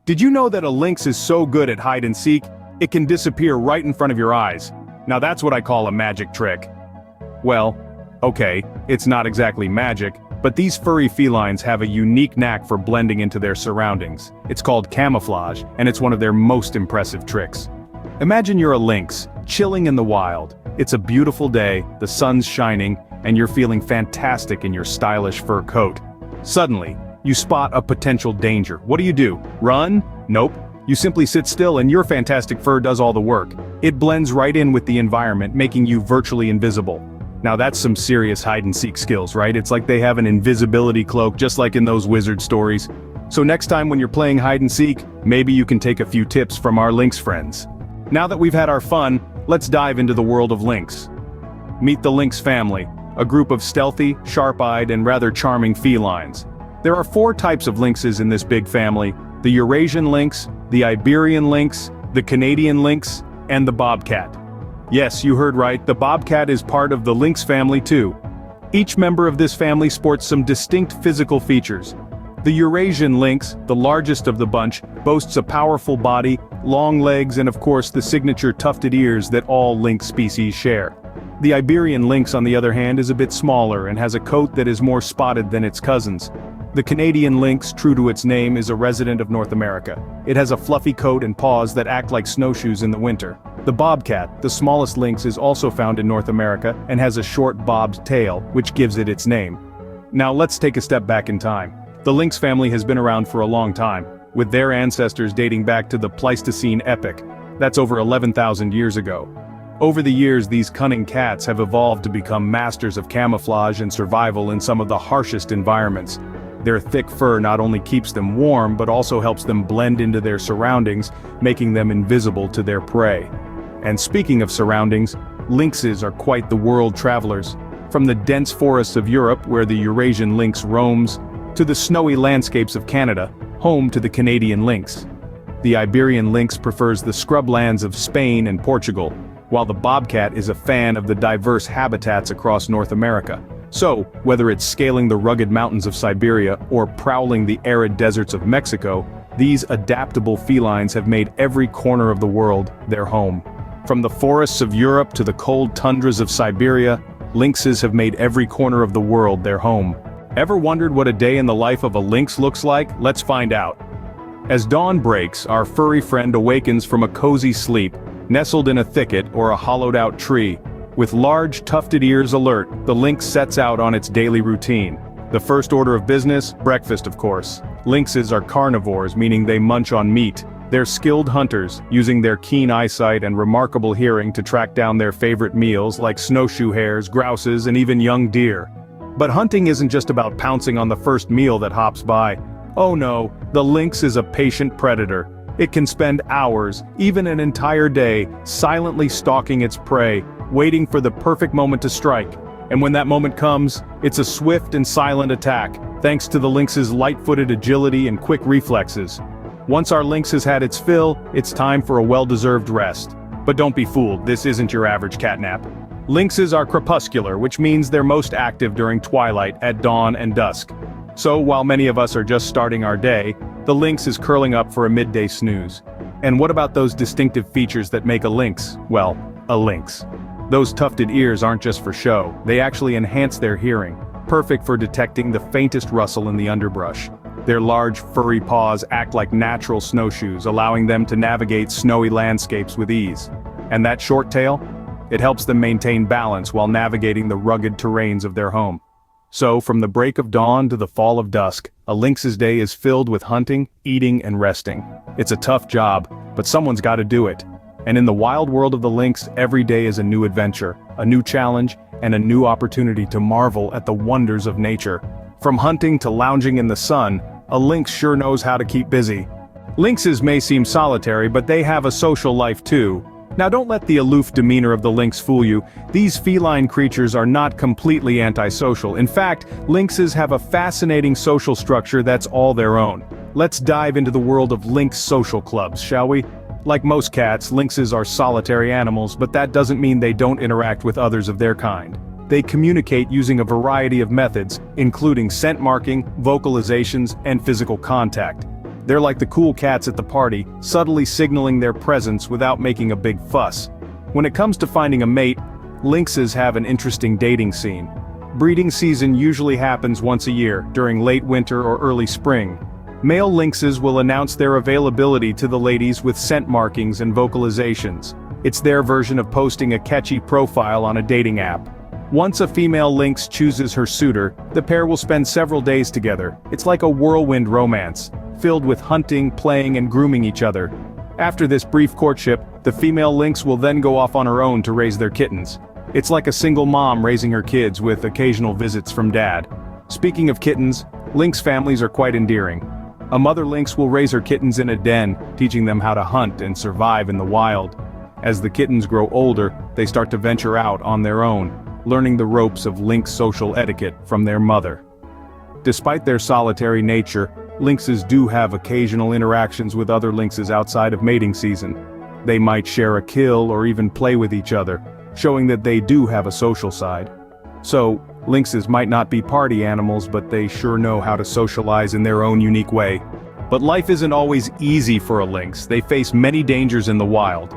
Did you know that a lynx is so good at hide and seek, it can disappear right in front of your eyes? Now that's what I call a magic trick. Well, okay, it's not exactly magic, but these furry felines have a unique knack for blending into their surroundings. It's called camouflage, and it's one of their most impressive tricks. Imagine you're a lynx, chilling in the wild. It's a beautiful day, the sun's shining, and you're feeling fantastic in your stylish fur coat. Suddenly, you spot a potential danger. What do? Run? Nope. You simply sit still and your fantastic fur does all the work. It blends right in with the environment, making you virtually invisible. Now that's some serious hide-and-seek skills, right? It's like they have an invisibility cloak, just like in those wizard stories. So next time when you're playing hide-and-seek, maybe you can take a few tips from our lynx friends. Now that we've had our fun, let's dive into the world of lynx. Meet the lynx family, a group of stealthy, sharp-eyed, and rather charming felines. There are 4 types of lynxes in this big family: the Eurasian lynx, the Iberian lynx, the Canadian lynx, and the bobcat. Yes, you heard right, the bobcat is part of the lynx family too. Each member of this family sports some distinct physical features. The Eurasian lynx, the largest of the bunch, boasts a powerful body, long legs, and of course the signature tufted ears that all lynx species share. The Iberian lynx, on the other hand, is a bit smaller and has a coat that is more spotted than its cousins. The Canadian lynx, true to its name, is a resident of North America. It has a fluffy coat and paws that act like snowshoes in the winter. The bobcat, the smallest lynx, is also found in North America and has a short bobbed tail, which gives it its name. Now let's take a step back in time. The lynx family has been around for a long time, with their ancestors dating back to the Pleistocene epoch. That's over 11,000 years ago. Over the years, these cunning cats have evolved to become masters of camouflage and survival in some of the harshest environments. Their thick fur not only keeps them warm but also helps them blend into their surroundings, making them invisible to their prey. And speaking of surroundings, lynxes are quite the world travelers. From the dense forests of Europe, where the Eurasian lynx roams, to the snowy landscapes of Canada, home to the Canadian lynx. The Iberian lynx prefers the scrublands of Spain and Portugal, while the bobcat is a fan of the diverse habitats across North America. So, whether it's scaling the rugged mountains of Siberia or prowling the arid deserts of Mexico, these adaptable felines have made every corner of the world their home. From the forests of Europe to the cold tundras of Siberia, lynxes have made every corner of the world their home. Ever wondered what a day in the life of a lynx looks like? Let's find out. As dawn breaks, our furry friend awakens from a cozy sleep, nestled in a thicket or a hollowed-out tree. With large, tufted ears alert, the lynx sets out on its daily routine. The first order of business? Breakfast, of course. Lynxes are carnivores, meaning they munch on meat. They're skilled hunters, using their keen eyesight and remarkable hearing to track down their favorite meals like snowshoe hares, grouses, and even young deer. But hunting isn't just about pouncing on the first meal that hops by. Oh no, the lynx is a patient predator. It can spend hours, even an entire day, silently stalking its prey, waiting for the perfect moment to strike. And when that moment comes, it's a swift and silent attack, thanks to the lynx's light-footed agility and quick reflexes. Once our lynx has had its fill, it's time for a well-deserved rest. But don't be fooled, this isn't your average catnap. Lynxes are crepuscular, which means they're most active during twilight, at dawn and dusk. So while many of us are just starting our day, the lynx is curling up for a midday snooze. And what about those distinctive features that make a lynx? Well, a lynx. Those tufted ears aren't just for show, they actually enhance their hearing, perfect for detecting the faintest rustle in the underbrush. Their large, furry paws act like natural snowshoes, allowing them to navigate snowy landscapes with ease. And that short tail? It helps them maintain balance while navigating the rugged terrains of their home. So, from the break of dawn to the fall of dusk, a lynx's day is filled with hunting, eating, and resting. It's a tough job, but someone's got to do it. And in the wild world of the lynx, every day is a new adventure, a new challenge, and a new opportunity to marvel at the wonders of nature. From hunting to lounging in the sun, a lynx sure knows how to keep busy. Lynxes may seem solitary, but they have a social life too. Now don't let the aloof demeanor of the lynx fool you. These feline creatures are not completely antisocial. In fact, lynxes have a fascinating social structure that's all their own. Let's dive into the world of lynx social clubs, shall we? Like most cats, lynxes are solitary animals, but that doesn't mean they don't interact with others of their kind. They communicate using a variety of methods, including scent marking, vocalizations, and physical contact. They're like the cool cats at the party, subtly signaling their presence without making a big fuss. When it comes to finding a mate, lynxes have an interesting dating scene. Breeding season usually happens once a year, during late winter or early spring. Male lynxes will announce their availability to the ladies with scent markings and vocalizations. It's their version of posting a catchy profile on a dating app. Once a female lynx chooses her suitor, the pair will spend several days together. It's like a whirlwind romance, filled with hunting, playing, and grooming each other. After this brief courtship, the female lynx will then go off on her own to raise their kittens. It's like a single mom raising her kids with occasional visits from dad. Speaking of kittens, lynx families are quite endearing. A mother lynx will raise her kittens in a den, teaching them how to hunt and survive in the wild. As the kittens grow older, they start to venture out on their own, learning the ropes of lynx social etiquette from their mother. Despite their solitary nature, lynxes do have occasional interactions with other lynxes outside of mating season. They might share a kill or even play with each other, showing that they do have a social side. So, lynxes might not be party animals, but they sure know how to socialize in their own unique way. But life isn't always easy for a lynx. They face many dangers in the wild.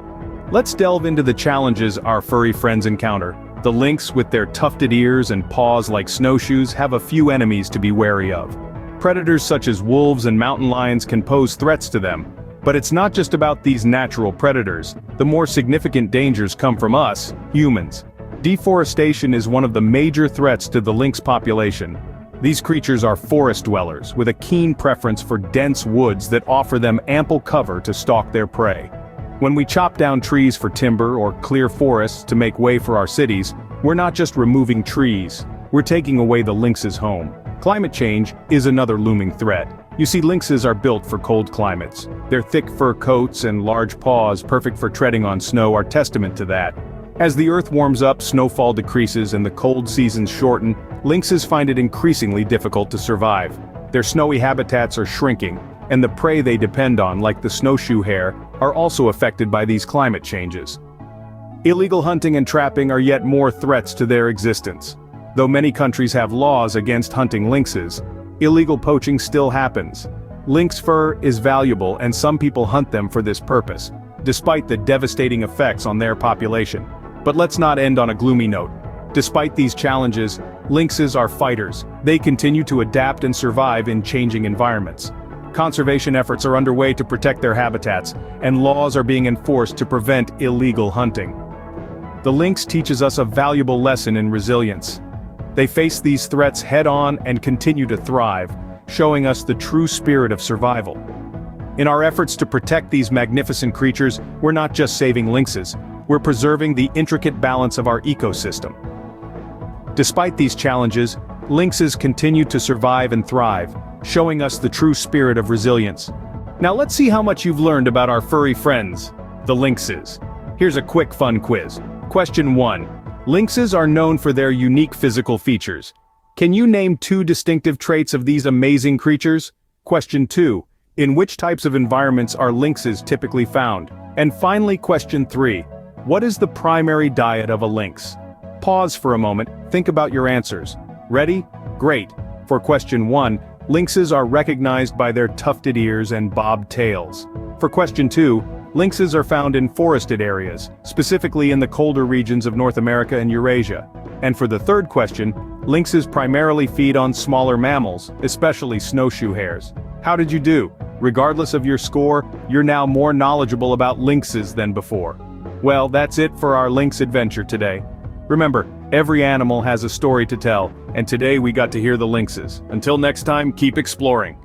Let's delve into the challenges our furry friends encounter. The lynx, with their tufted ears and paws like snowshoes, have a few enemies to be wary of. Predators such as wolves and mountain lions can pose threats to them. But it's not just about these natural predators. The more significant dangers come from us, humans. Deforestation is one of the major threats to the lynx population. These creatures are forest dwellers, with a keen preference for dense woods that offer them ample cover to stalk their prey. When we chop down trees for timber or clear forests to make way for our cities, we're not just removing trees, we're taking away the lynx's home. Climate change is another looming threat. You see, lynxes are built for cold climates. Their thick fur coats and large paws, perfect for treading on snow, are testament to that. As the earth warms up, snowfall decreases, and the cold seasons shorten, lynxes find it increasingly difficult to survive. Their snowy habitats are shrinking, and the prey they depend on, like the snowshoe hare, are also affected by these climate changes. Illegal hunting and trapping are yet more threats to their existence. Though many countries have laws against hunting lynxes, illegal poaching still happens. Lynx fur is valuable, and some people hunt them for this purpose, despite the devastating effects on their population. But let's not end on a gloomy note. Despite these challenges, lynxes are fighters. They continue to adapt and survive in changing environments. Conservation efforts are underway to protect their habitats, and laws are being enforced to prevent illegal hunting. The lynx teaches us a valuable lesson in resilience. They face these threats head-on and continue to thrive, showing us the true spirit of survival. In our efforts to protect these magnificent creatures, we're not just saving lynxes, we're preserving the intricate balance of our ecosystem. Despite these challenges, lynxes continue to survive and thrive, showing us the true spirit of resilience. Now let's see how much you've learned about our furry friends, the lynxes. Here's a quick fun quiz. Question 1. Lynxes are known for their unique physical features. Can you name 2 distinctive traits of these amazing creatures? Question 2. In which types of environments are lynxes typically found? And finally, question 3. What is the primary diet of a lynx? Pause for a moment, think about your answers. Ready? Great. For question 1, lynxes are recognized by their tufted ears and bobbed tails. For question 2, lynxes are found in forested areas, specifically in the colder regions of North America and Eurasia. And for the third question, lynxes primarily feed on smaller mammals, especially snowshoe hares. How did you do? Regardless of your score, you're now more knowledgeable about lynxes than before. Well, that's it for our lynx adventure today. Remember, every animal has a story to tell, and today we got to hear the lynxes. Until next time, keep exploring.